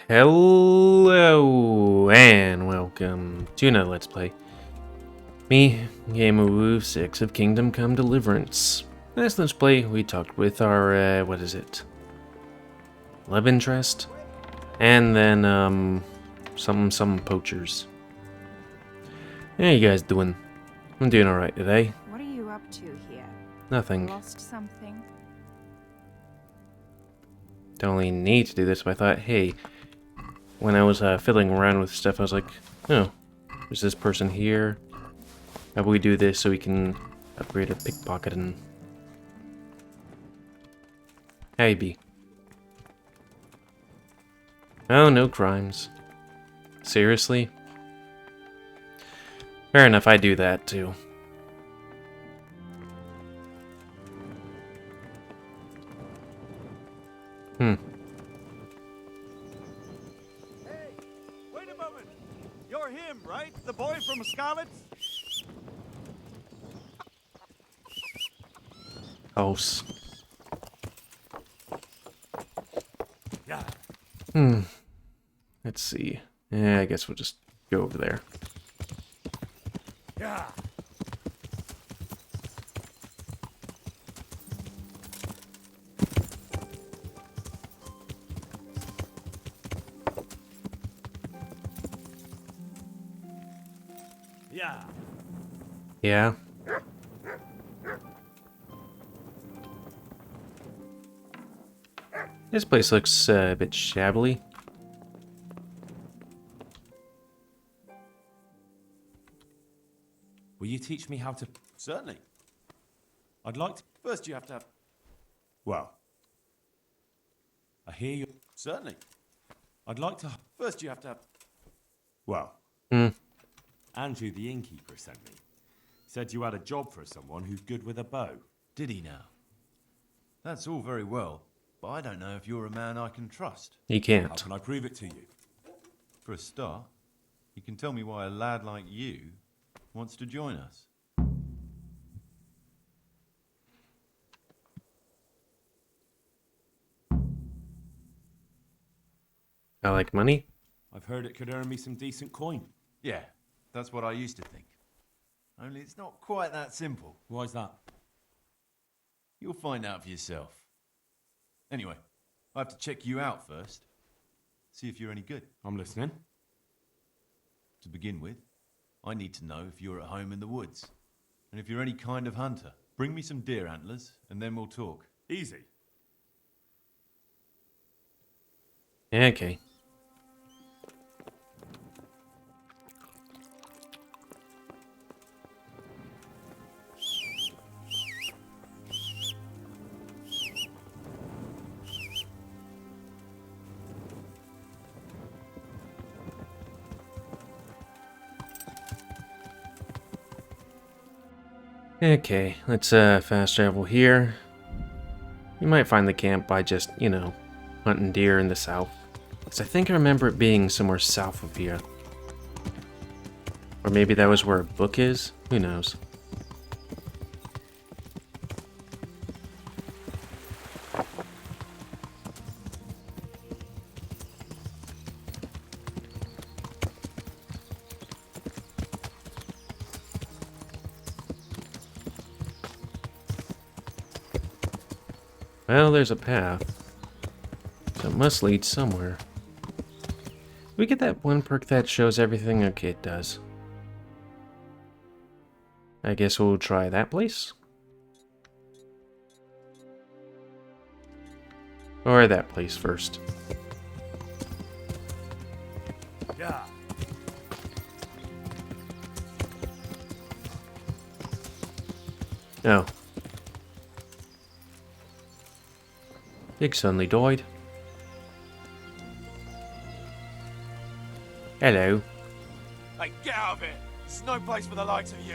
Hello and welcome to another Let's Play. Me, GamerWolfSix of Kingdom Come Deliverance. Last Let's Play, we talked with our, love interest? And then, some poachers. How you guys doing? I'm doing alright today. What are you up to here? Nothing. Lost something? Don't really need to do this, but I thought, hey, when I was fiddling around with stuff, I was like, oh, there's this person here. How about we do this so we can upgrade a pickpocketing? How you be? Oh, no crimes. Seriously? Fair enough, I do that too. Hey, wait a moment. You're him, right? The boy from Scarlet's? House. Yeah. Let's see. Yeah, I guess we'll just go over there. Yeah. Yeah. Yeah. This place looks a bit shabbily. Will you teach me how to... Certainly. I'd like to... First, you have to have. Well, I hear you... Certainly. I'd like to... First, you have to have. Well, Hmm. Andrew the innkeeper sent me. Said you had a job for someone who's good with a bow. Did he now? That's all very well, but I don't know if you're a man I can trust. You How can't. can I prove it to you? For a start, you can tell me why a lad like you wants to join us. I like money. I've heard it could earn me some decent coin. Yeah, that's what I used to think. Only it's not quite that simple. Why's that? You'll find out for yourself. Anyway, I have to check you out first. See if you're any good. I'm listening. To begin with, I need to know if you're at home in the woods. And if you're any kind of hunter. Bring me some deer antlers, and then we'll talk. Easy. Okay. Okay, let's fast travel here. You might find the camp by just, you know, hunting deer in the south. Because I think I remember it being somewhere south of here. Or maybe that was where a book is? Who knows? Well, there's a path. So it must lead somewhere. We get that one perk that shows everything? Okay, it does. I guess we'll try that place. Or that place first. Yeah. Oh. Pig suddenly died. Hello. Hey, get out of here. It's no place for the likes of you.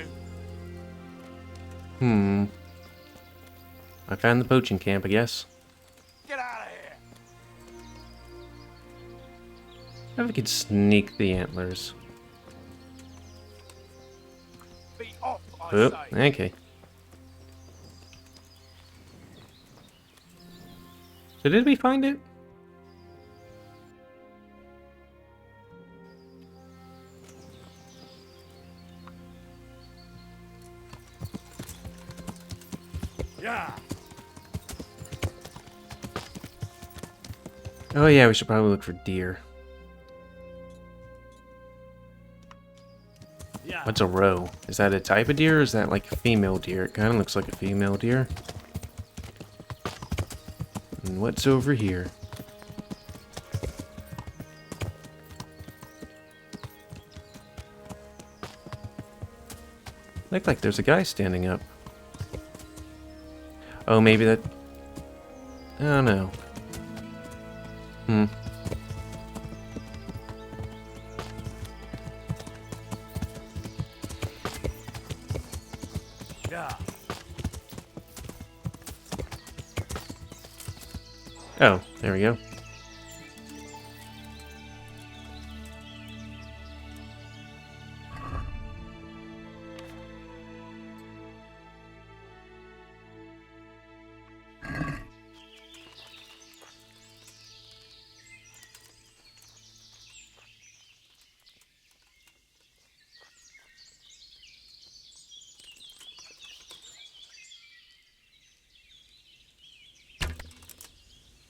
I found the poaching camp, I guess. Get out of here. If we could sneak the antlers. Be off, I Oh, say. okay. So did we find it? Yeah. Oh yeah, we should probably look for deer. Yeah. What's a roe? Is that a type of deer or is that like a female deer? It kind of looks like a female deer. And what's over here? Look like there's a guy standing up. Oh, maybe that... I don't know. Hmm. Yeah. Oh, there we go.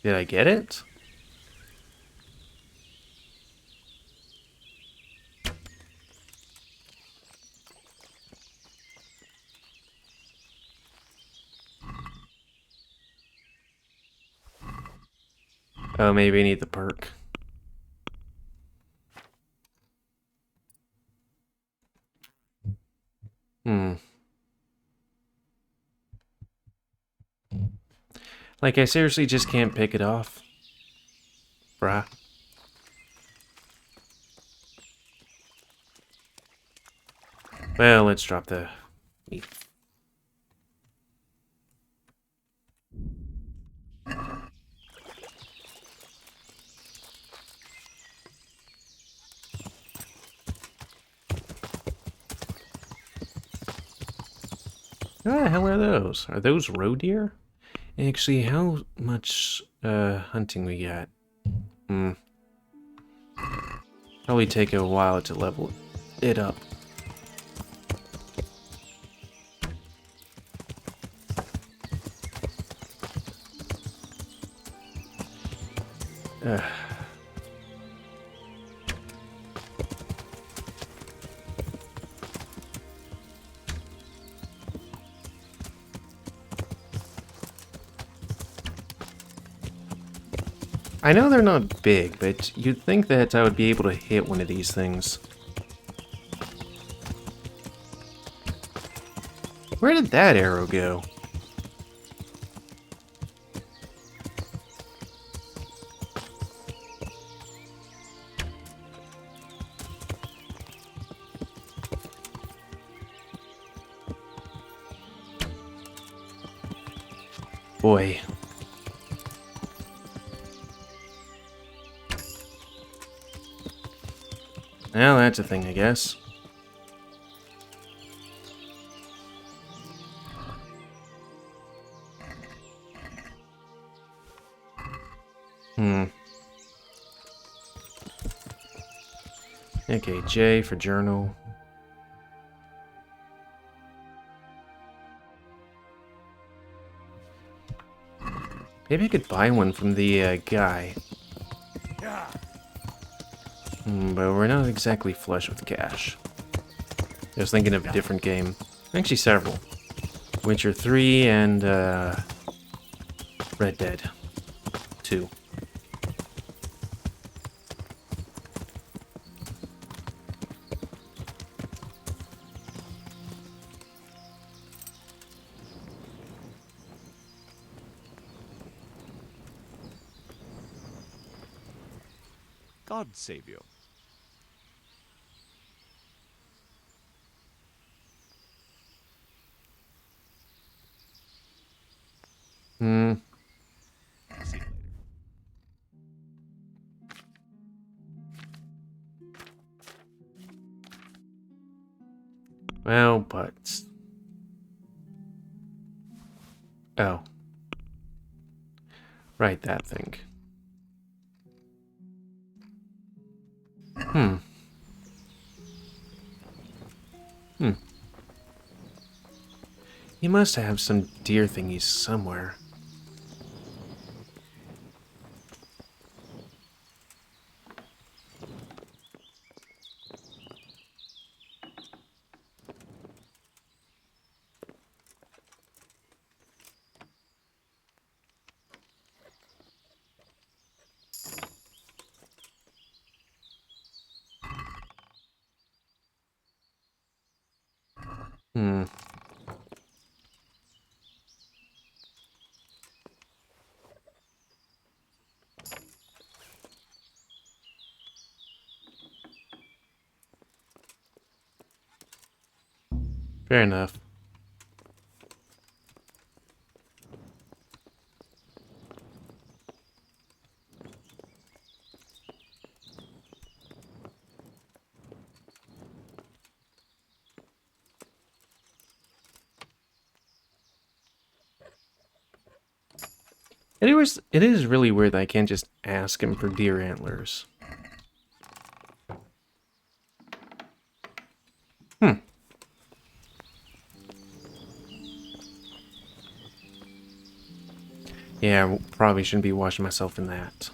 Did I get it? Oh, maybe I need the perk. Hmm. Like, I seriously just can't pick it off. Bruh. Well, let's drop the meat. What the hell are those? Are those roe deer? Actually, how much hunting we got? Hmm. Probably take a while to level it up. Ugh. I know they're not big, but you'd think that I would be able to hit one of these things. Where did that arrow go? Boy. Well, that's a thing, I guess. Hmm. Okay, J for journal. Maybe I could buy one from the guy. Yeah. But we're not exactly flush with cash. I was thinking of a different game. Actually, several. Witcher 3 and Red Dead 2. God save you. Hmm. See you later. Well, but... Oh. Right, that thing. Hmm. He must have some deer thingies somewhere. Hmm. Fair enough. It is really weird that I can't just ask him for deer antlers. Hmm. Yeah, probably shouldn't be washing myself in that.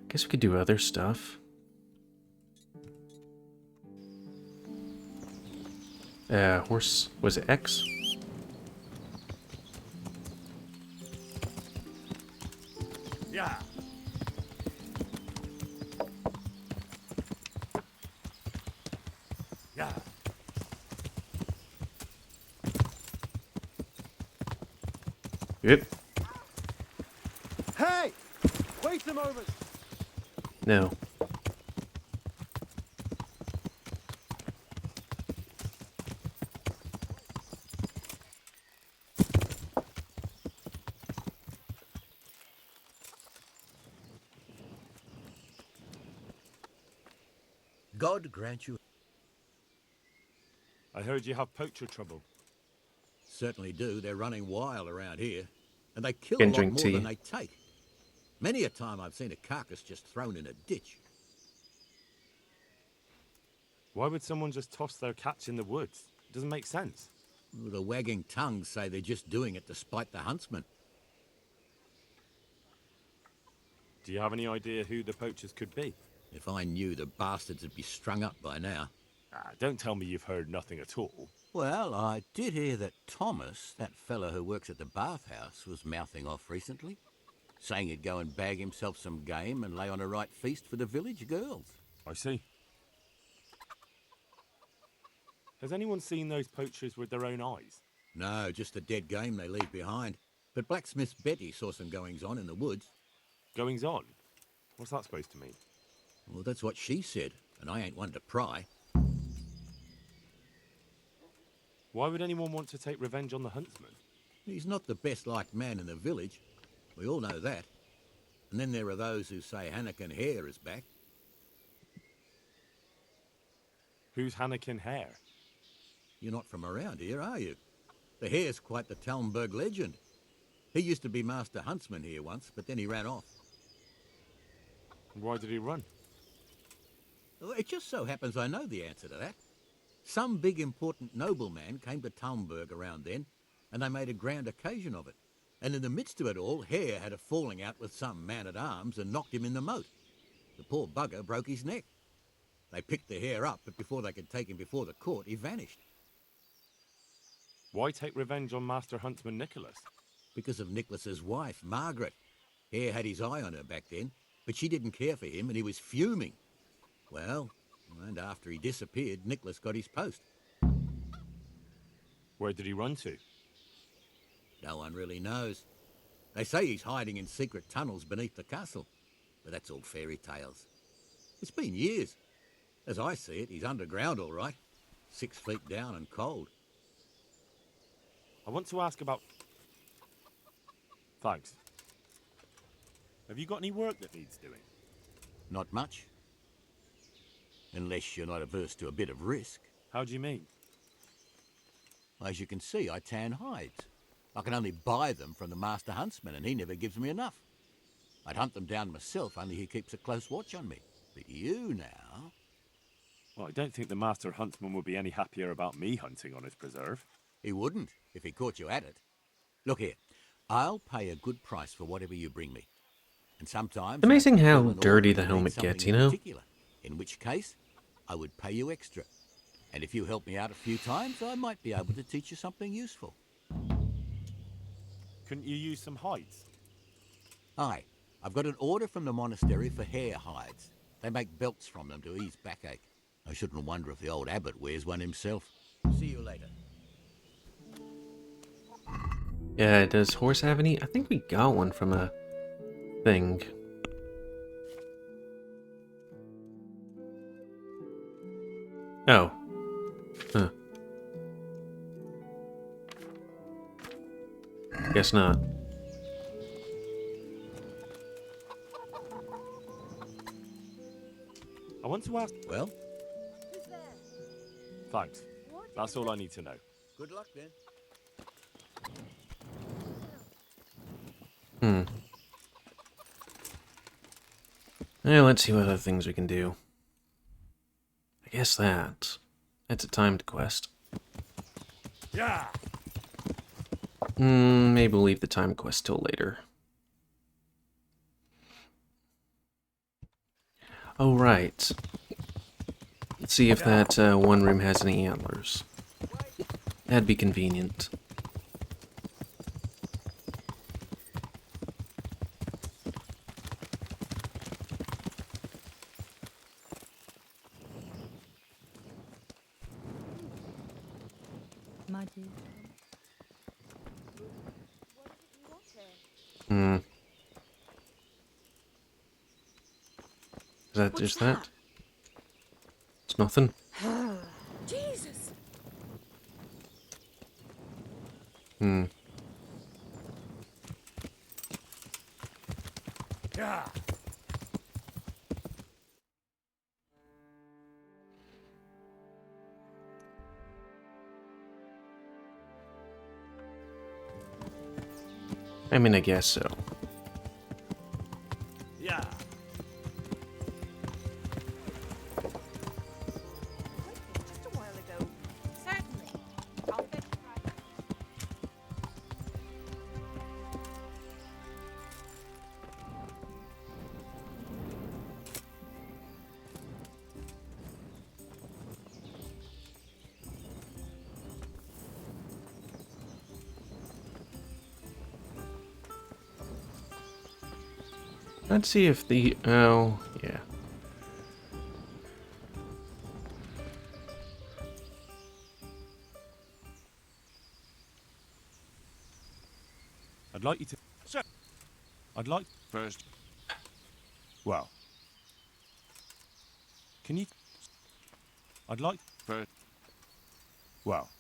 Guess we could do other stuff. Horse, was it X? Yeah. Yeah. Yep. Hey! Wait a moment! No. God grant you. I heard you have poacher trouble. Certainly do. They're running wild around here. And they kill a Can lot drink more tea. than they take. Many a time I've seen a carcass just thrown in a ditch. Why would someone just toss their catch in the woods? It doesn't make sense. The wagging tongues say they're just doing it to spite the huntsman. Do you have any idea who the poachers could be? If I knew, the bastards would be strung up by now. Don't tell me you've heard nothing at all. Well, I did hear that Thomas, that fellow who works at the bathhouse, was mouthing off recently. Saying he'd go and bag himself some game and lay on a right feast for the village girls. I see. Has anyone seen those poachers with their own eyes? No, just the dead game they leave behind. But blacksmith Betty saw some goings-on in the woods. Goings on? What's that supposed to mean? Well, that's what she said, and I ain't one to pry. Why would anyone want to take revenge on the huntsman? He's not the best-liked man in the village. We all know that. And then there are those who say Hare is back. Who's Hare? You're not from around here, are you? The Hare's quite the Talmberg legend. He used to be master huntsman here once, but then he ran off. Why did he run? Well, it just so happens I know the answer to that. Some big important nobleman came to Talmberg around then, and they made a grand occasion of it. And in the midst of it all, Hare had a falling out with some man-at-arms and knocked him in the moat. The poor bugger broke his neck. They picked the Hare up, but before they could take him before the court, he vanished. Why take revenge on Master Huntsman Nicholas? Because of Nicholas's wife, Margaret. Hare had his eye on her back then, but she didn't care for him and he was fuming. Well, and after he disappeared, Nicholas got his post. Where did he run to? No one really knows. They say he's hiding in secret tunnels beneath the castle, but that's all fairy tales. It's been years. As I see it, he's underground all right. 6 feet down and cold. I want to ask about... Thanks. Have you got any work that needs doing? Not much. Unless you're not averse to a bit of risk. How do you mean? As you can see, I tan hides. I can only buy them from the master huntsman, and he never gives me enough. I'd hunt them down myself, only he keeps a close watch on me. But you now... Well, I don't think the master huntsman would be any happier about me hunting on his preserve. He wouldn't, if he caught you at it. Look here, I'll pay a good price for whatever you bring me. And sometimes It's amazing I can how fill an order dirty if the you need helmet something gets, in you know? particular, in which case, I would pay you extra. And if you help me out a few times, I might be able to teach you something useful. Couldn't you use some hides? Aye, I've got an order from the monastery for hare hides. They make belts from them to ease backache. I shouldn't wonder if the old abbot wears one himself. See you later. Yeah, does horse have any? I think we got one from a thing. Oh. Huh. Guess not. I want to ask... Well, Thanks. That's all I need to know. good luck then. Yeah, let's see what other things we can do. I guess that's a timed quest. Yeah! Maybe we'll leave the timed quest till later. Oh, right. Let's see if that one room has any antlers. That'd be convenient. My dear. Is that just that? It's nothing. Jesus! Yeah! I mean, I guess so. Yeah! Just a while ago. Certainly. I'll fix right. Let's see if the... Oh, yeah. I'd like you to... Sir! I'd like... First... Well... Can you... I'd like... First... Well...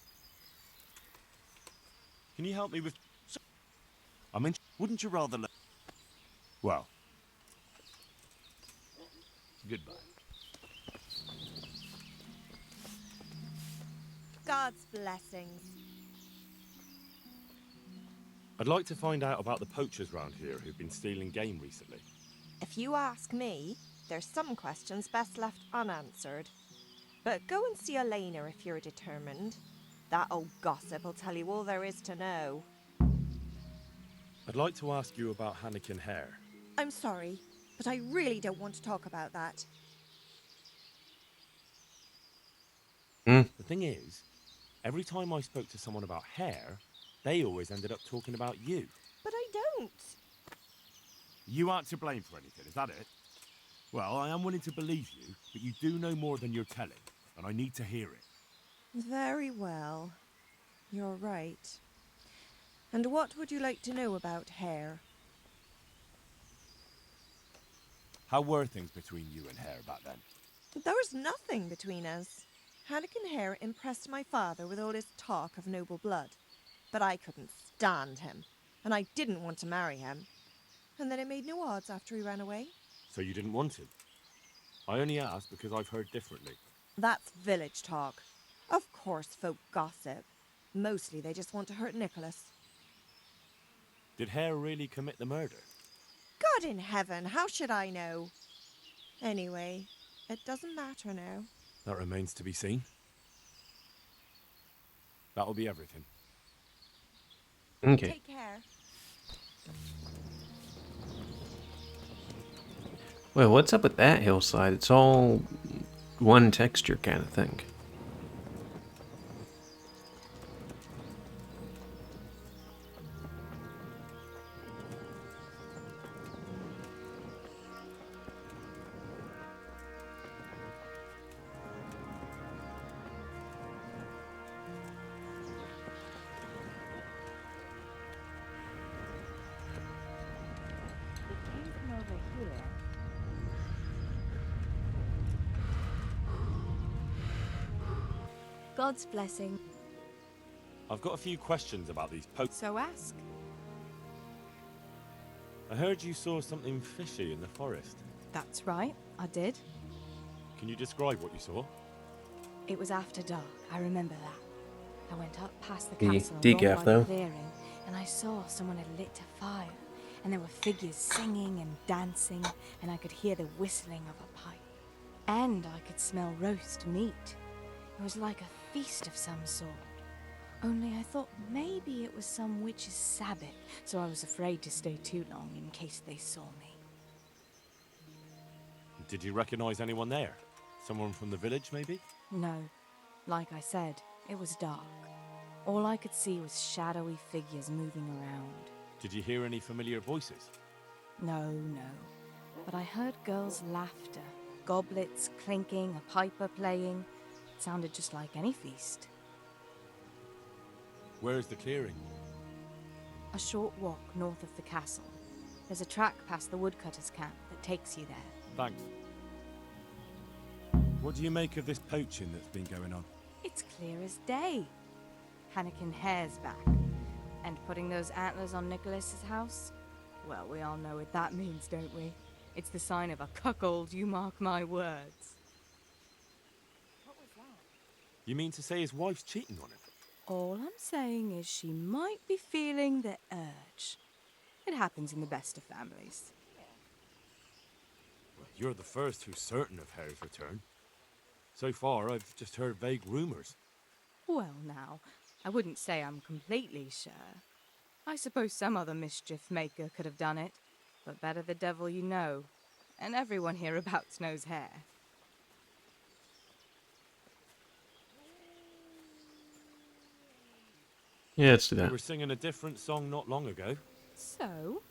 Can you help me with... I mean, wouldn't you rather... Well... Goodbye. God's blessings. I'd like to find out about the poachers round here who've been stealing game recently. If you ask me, there's some questions best left unanswered. But go and see Elena if you're determined. That old gossip will tell you all there is to know. I'd like to ask you about Hannikin Hare. I'm sorry, but I really don't want to talk about that. The thing is, every time I spoke to someone about Hare, they always ended up talking about you. But I don't. You aren't to blame for anything, is that it? Well, I am willing to believe you, but you do know more than you're telling, and I need to hear it. Very well. You're right. And what would you like to know about Hare? How were things between you and Hare back then? There was nothing between us. Hannikin Hare impressed my father with all his talk of noble blood. But I couldn't stand him, and I didn't want to marry him. And then it made no odds after he ran away. So you didn't want him? I only asked because I've heard differently. That's village talk. Of course folk gossip. Mostly they just want to hurt Nicholas. Did Hare really commit the murder? God in heaven, how should I know? Anyway, it doesn't matter now. That remains to be seen. That'll be everything. Okay. Take care. Well, what's up with that hillside? It's all one texture kind of thing. It came from over here. God's blessing. I've got a few questions about these So ask. I heard you saw something fishy in the forest. That's right, I did. Can you describe what you saw? It was after dark, I remember that. I went up past the The castle and decaf, along by though. the clearing, and I saw someone had lit a fire, and there were figures singing and dancing, and I could hear the whistling of a pipe. And I could smell roast meat. It was like a feast of some sort. Only I thought maybe it was some witch's sabbath, so I was afraid to stay too long in case they saw me. Did you recognize anyone there? Someone from the village, maybe? No. Like I said, it was dark. All I could see was shadowy figures moving around. Did you hear any familiar voices? No. But I heard girls' laughter, goblets clinking, a piper playing. It sounded just like any feast. Where is the clearing? A short walk north of the castle. There's a track past the woodcutter's camp that takes you there. Thanks. What do you make of this poaching that's been going on? It's clear as day. Hannikin Hare's back. And putting those antlers on Nicholas's house? Well, we all know what that means, don't we? It's the sign of a cuckold, you mark my words. What was that? You mean to say his wife's cheating on him? All I'm saying is she might be feeling the urge. It happens in the best of families. Well, you're the first who's certain of Hare's return. So far, I've just heard vague rumors. Well, now, I wouldn't say I'm completely sure. I suppose some other mischief maker could have done it, but better the devil you know. And everyone hereabouts knows Hare. Yeah, let's do You that. were singing a different song not long ago. So?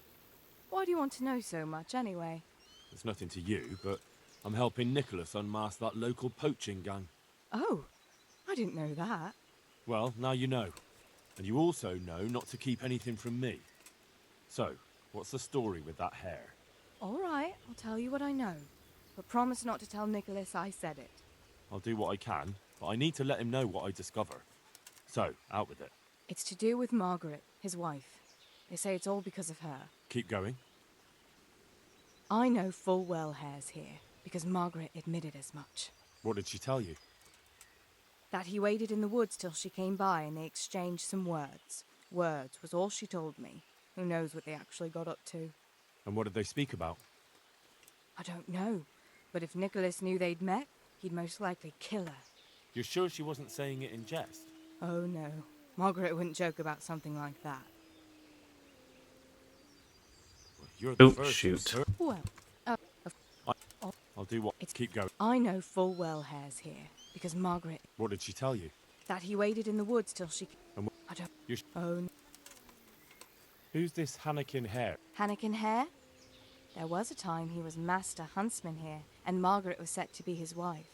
Why do you want to know so much, anyway? It's nothing to you, but I'm helping Nicholas unmask that local poaching gang. Oh, I didn't know that. Well, now you know. And you also know not to keep anything from me. So, what's the story with that Hare? All right, I'll tell you what I know. But promise not to tell Nicholas I said it. I'll do what I can, but I need to let him know what I discover. So, out with it. It's to do with Margaret, his wife. They say it's all because of her. Keep going. I know full well Hare's here, because Margaret admitted as much. What did she tell you? That he waited in the woods till she came by and they exchanged some words. Words was all she told me. Who knows what they actually got up to? And what did they speak about? I don't know. But if Nicholas knew they'd met, he'd most likely kill her. You're sure she wasn't saying it in jest? Oh no. Margaret wouldn't joke about something like that. Well, you're the Oh, first shoot. who's cer- Well, I'll do what. Keep going. I know full well Hare's here, because Margaret... What did she tell you? That he waited in the woods till she... And I don't... You're Oh, no. Who's this Hannikin Hare? Hannikin Hare? There was a time he was master huntsman here, and Margaret was set to be his wife.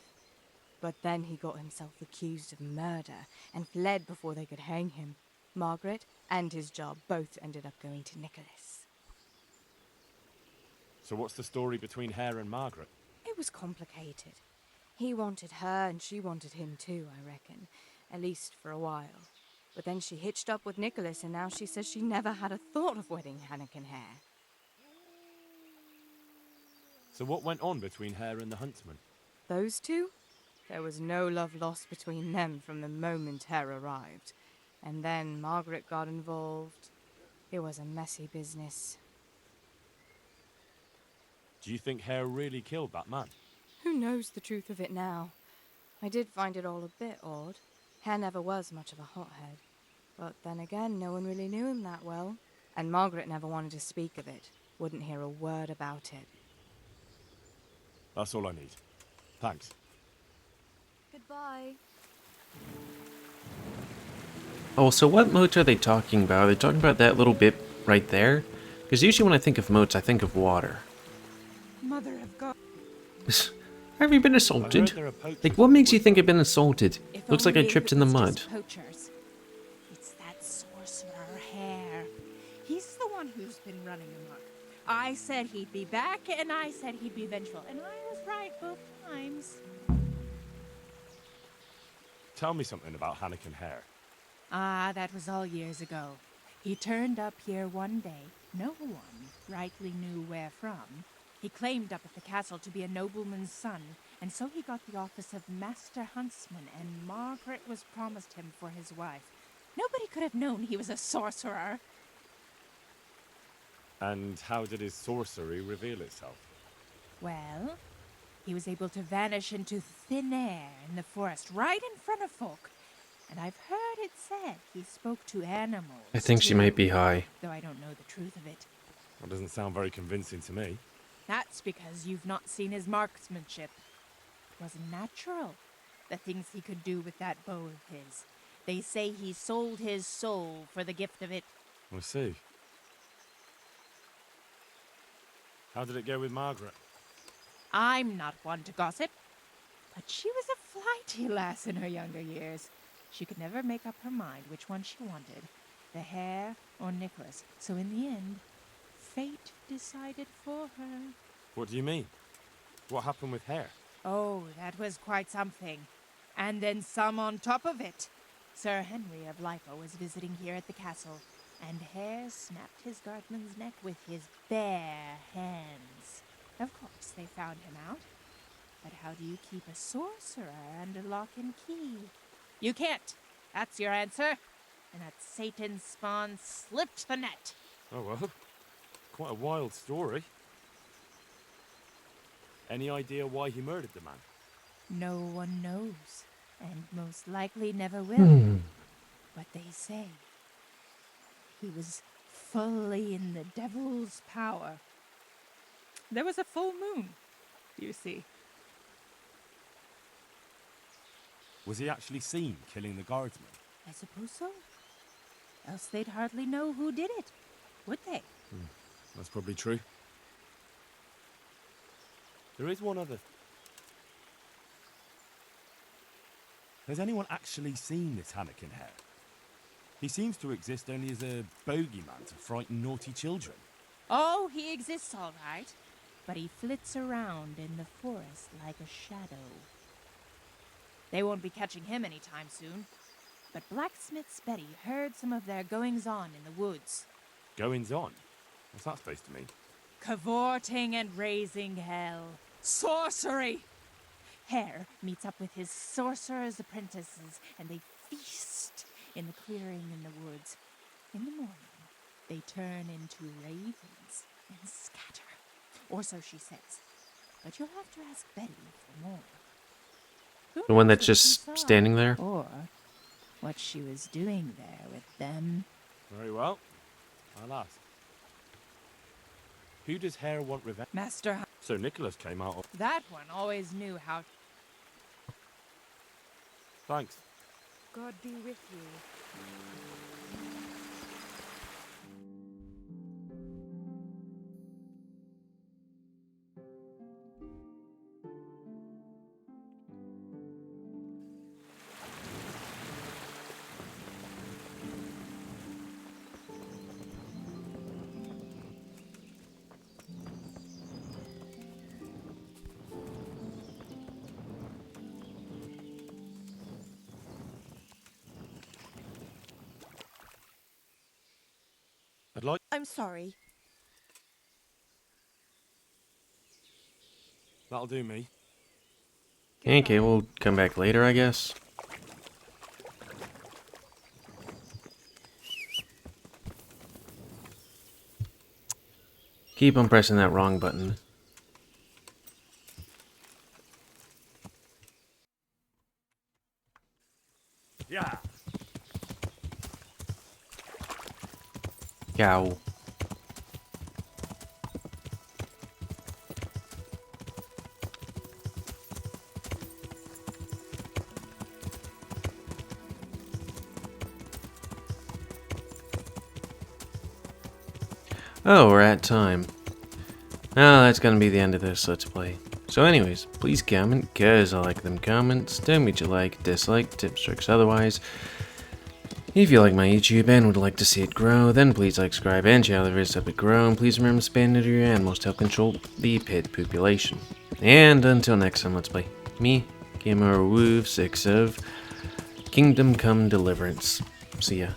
But then he got himself accused of murder, and fled before they could hang him. Margaret and his job both ended up going to Nicholas. So what's the story between Hare and Margaret? It was complicated. He wanted her, and she wanted him too, I reckon. At least for a while. But then she hitched up with Nicholas, and now she says she never had a thought of wedding Hannikin Hare. So what went on between Hare and the huntsman? Those two? There was no love lost between them from the moment Hare arrived. And then Margaret got involved. It was a messy business. Do you think Hare really killed that man? Who knows the truth of it now? I did find it all a bit odd. Hare never was much of a hothead. But then again, no one really knew him that well. And Margaret never wanted to speak of it. Wouldn't hear a word about it. That's all I need. Thanks. Goodbye. Oh, so what moats are they talking about? Are they talking about that little bit right there? Because usually when I think of moats, I think of water. Mother of God. Have you been I heard assaulted? there are poachers Like, what in the makes you woods think up I've been assaulted? If Looks like I only tripped it in the was mud. just poachers. It's that sorcerer Hare. He's the one who's been running amok. I said he'd be back, and I said he'd be vengeful, and I was right both times. Tell me something about Hannikin Hare. Ah, that was all years ago. He turned up here one day. No one rightly knew where from. He claimed up at the castle to be a nobleman's son, and so he got the office of Master Huntsman, and Margaret was promised him for his wife. Nobody could have known he was a sorcerer. And how did his sorcery reveal itself? Well, he was able to vanish into thin air in the forest right in front of folk. And I've heard it said he spoke to animals. I think she too, might be high. though I don't know the truth of it. That doesn't sound very convincing to me. That's because you've not seen his marksmanship. It wasn't natural, the things he could do with that bow of his. They say he sold his soul for the gift of it. I see. How did it go with Margaret? I'm not one to gossip, but she was a flighty lass in her younger years. She could never make up her mind which one she wanted, the hare or Nicholas. So in the end, fate decided for her. What do you mean? What happened with Hare? Oh, that was quite something. And then some on top of it. Sir Henry of Lipo was visiting here at the castle, and Hare snapped his guardsman's neck with his bare hands. Of course, they found him out. But how do you keep a sorcerer under lock and key? You can't. That's your answer. And that Satan's spawn slipped the net. Oh well, quite a wild story. Any idea why he murdered the man? No one knows, and most likely never will. But they say he was fully in the devil's power. There was a full moon, you see. Was he actually seen killing the guardsman? I suppose so. Else they'd hardly know who did it, would they? That's probably true. There is one other. Has anyone actually seen this Hannikin Hare? He seems to exist only as a bogeyman to frighten naughty children. Oh, he exists all right. But he flits around in the forest like a shadow. They won't be catching him anytime soon. But Blacksmith's Betty heard some of their goings-on in the woods. Goings on? What's that supposed to mean? Cavorting and raising hell. Sorcery! Hare meets up with his sorcerer's apprentices, and they feast in the clearing in the woods. In the morning, they turn into ravens and scatter. Or so she says. But you'll have to ask Betty for more. Who The one knows that's what she just saw, standing there? or what she was doing there with them. Very well. I'll ask. Who does Hare want revenge? Master So Nicholas came out of... that one always knew how. Thanks. God be with you. I'd like... I'm sorry. That'll do me. Okay, we'll come back later, I guess. Keep on pressing that wrong button. Yeah. Yow. Oh, we're at time. Oh, that's gonna be the end of this Let's Play. So anyways, please comment, cause I like them comments. Tell me what you like, dislike, tips, tricks, otherwise. If you like my YouTube and would like to see it grow, then please like, subscribe, and share the videos to help it grow, and please remember to spend it your animals to help control the pet population. And until next time, Let's Play. Me, GamerWolfSix of Kingdom Come Deliverance. See ya.